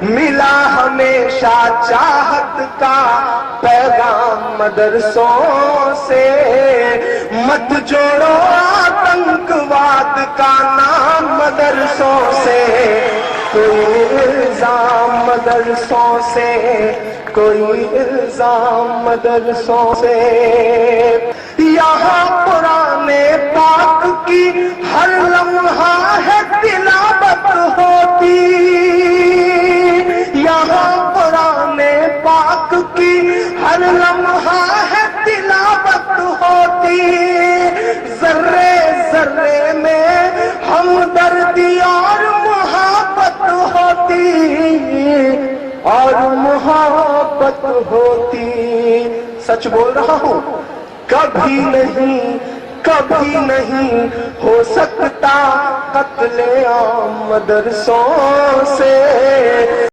ملا ہمیشہ چاہت کا پیغام مدرسوں سے، مت جوڑو آتنکواد کا نام مدرسوں سے، کوئی الزام مدرسوں سے، کوئی الزام مدرسوں سے۔ یہاں قرآن پاک کی ہر لمحہ ہے تلاوت ہوتی، یہاں قرآن پاک کی ہر لمحہ ہے تلاوت ہوتی، ذرے ذرے میں ہمدردی اور محبت ہوتی، اور محبت ہوتی۔ سچ بول رہا ہوں، کبھی نہیں کبھی نہیں ہو سکتا قتل عام مدرسوں سے۔